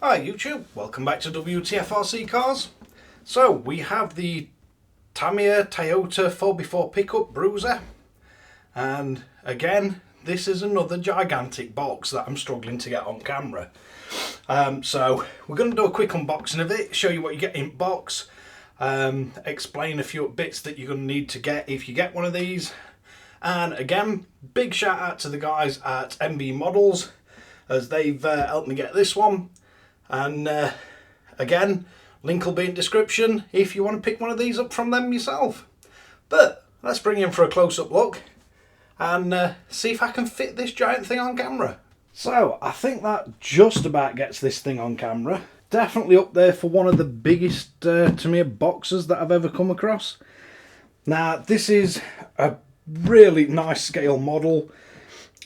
Hi YouTube, welcome back to Wtf Rc Cars. So we have the TAMIYA Toyota 4x4 pickup Bruiser, and again this is another gigantic box that I'm struggling to get on camera. So we're going to do a quick unboxing of it, show you what you get in box, explain a few bits that you're going to need to get if you get one of these, and again big shout out to the guys at MB Models as they've helped me get this one. And again, link will be in description if you want to pick one of these up from them yourself. But let's bring you in for a close-up look and see if I can fit this giant thing on camera. So I think that just about gets this thing on camera. Definitely up there for one of the biggest TAMIYA boxes that I've ever come across. Now this is a really nice scale model.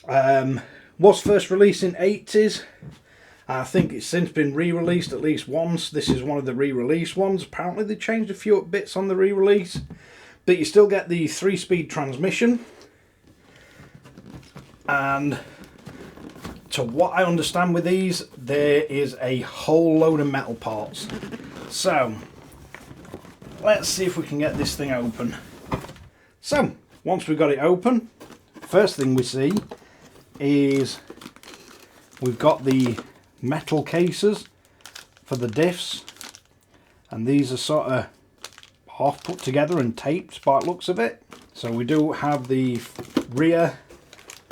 Was first released in 80s. I think it's since been re-released at least once. This is one of the re-release ones. Apparently they changed a few bits on the re-release. But you still get the 3-speed transmission. And to what I understand with these, there is a whole load of metal parts. So, let's see if we can get this thing open. So, once we've got it open, first thing we see is we've got the metal cases for the diffs, and these are sort of half put together and taped by the looks of it. So we do have the rear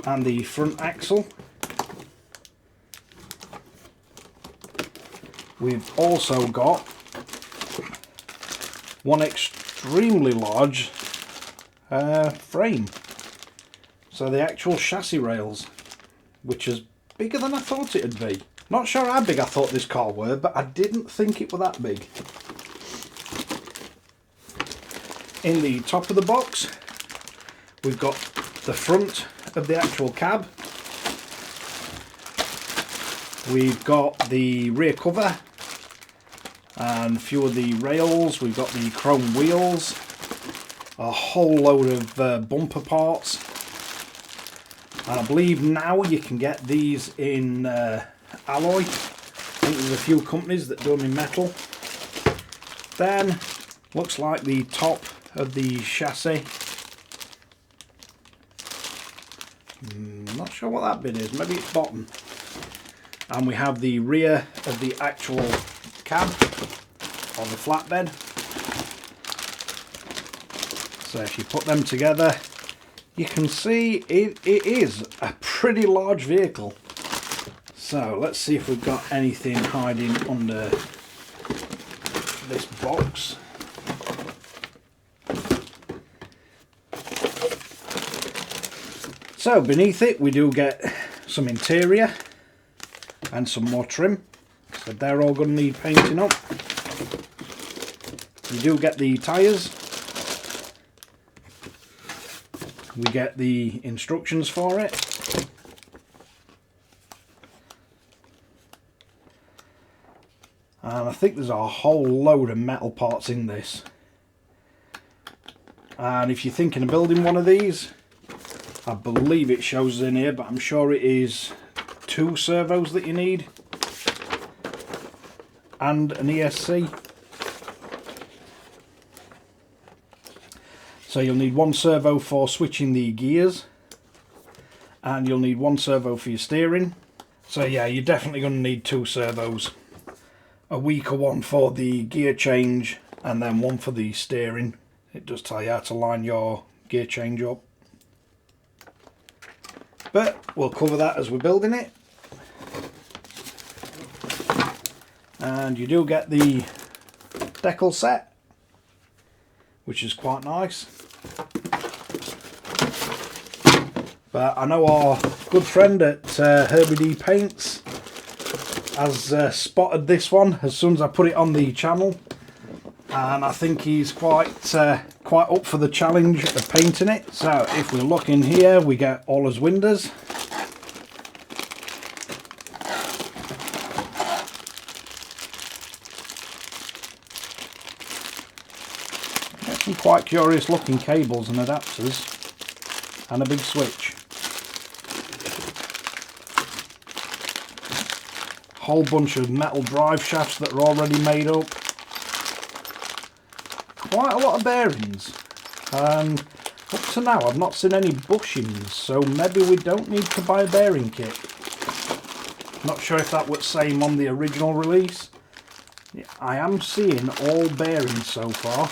and the front axle. We've also got one extremely large frame, so the actual chassis rails, which is bigger than I thought it would be. Not sure how big I thought this car were, but I didn't think it were that big. In the top of the box, we've got the front of the actual cab. We've got the rear cover and a few of the rails. We've got the chrome wheels, a whole load of bumper parts. And I believe now you can get these in alloy. I think there's a few companies that do them in metal. Then looks like the top of the chassis. Not sure what that bit is, maybe it's bottom. And we have the rear of the actual cab on the flatbed. So if you put them together, you can see it is a pretty large vehicle. So let's see if we've got anything hiding under this box. So beneath it we do get some interior and some more trim. So they're all going to need painting up. You do get the tyres. We get the instructions for it. And I think there's a whole load of metal parts in this. And if you're thinking of building one of these, I believe it shows in here, but I'm sure it is 2 servos that you need. And an ESC. So you'll need 1 servo for switching the gears, and you'll need 1 servo for your steering. So yeah, you're definitely going to need 2 servos. A weaker one for the gear change and then one for the steering. It does tell you how to line your gear change up. But we'll cover that as we're building it. And you do get the decal set, which is quite nice. But I know our good friend at Herbie D Paints has spotted this one as soon as I put it on the channel, and I think he's quite up for the challenge of painting it. So if we look in here, we get all his windows. Get some quite curious looking cables and adapters, and a big switch. whole bunch of metal drive shafts that are already made up. Quite a lot of bearings, and up to now I've not seen any bushings, so maybe we don't need to buy a bearing kit. Not sure if that was same on the original release. Yeah, I am seeing all bearings so far.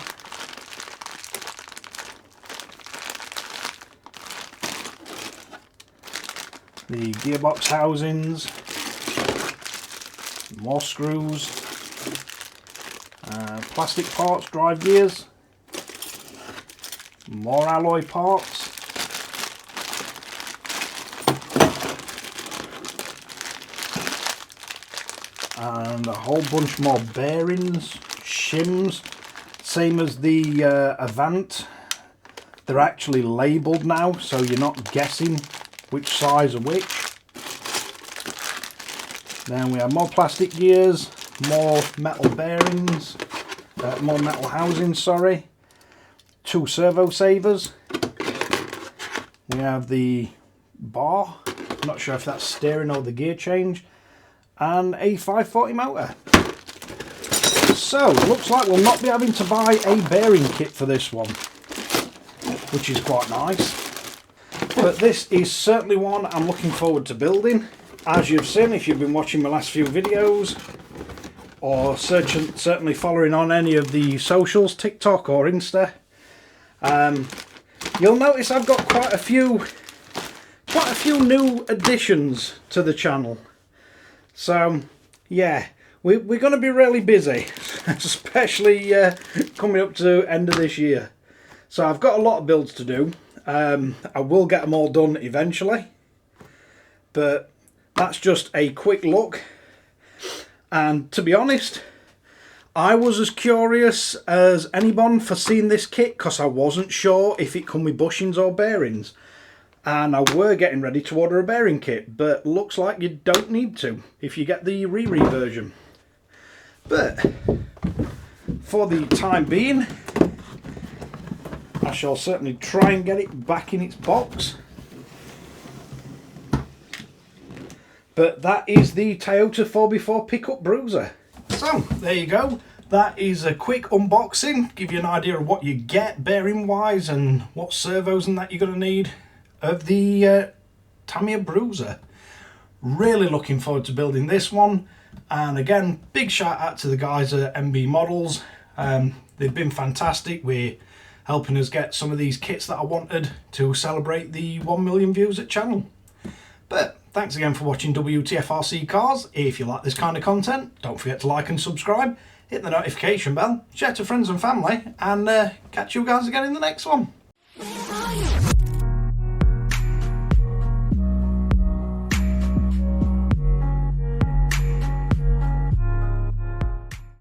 The gearbox housings, more screws, plastic parts, drive gears, more alloy parts, and a whole bunch more bearings, shims, same as the Avant. They're actually labelled now, so you're not guessing which size are which. Then we have more plastic gears, more metal bearings, more metal housings, sorry. 2 servo savers. We have the bar, not sure if that's steering or the gear change, and a 540 motor. So, looks like we'll not be having to buy a bearing kit for this one, which is quite nice. But this is certainly one I'm looking forward to building. As you've seen, if you've been watching my last few videos, or certainly following on any of the socials, TikTok or Insta, you'll notice I've got quite a few new additions to the channel. So yeah, we're going to be really busy, especially coming up to end of this year. So I've got a lot of builds to do. I will get them all done eventually, but that's just a quick look. And to be honest, I was as curious as anyone for seeing this kit, because I wasn't sure if it come with bushings or bearings, and I were getting ready to order a bearing kit, but looks like you don't need to if you get the Riri version. But for the time being, I shall certainly try and get it back in its box. But that is the Toyota 4x4 pickup Bruiser. So there you go. That is a quick unboxing, give you an idea of what you get bearing wise and what servos and that you're going to need of the TAMIYA Bruiser. Really looking forward to building this one, and again, big shout out to the guys at MB Models. They've been fantastic with helping us get some of these kits that I wanted to celebrate the 1 million views at channel. But thanks again for watching Wtf Rc Cars. If you like this kind of content, don't forget to like and subscribe, hit the notification bell, share to friends and family, and catch you guys again in the next one.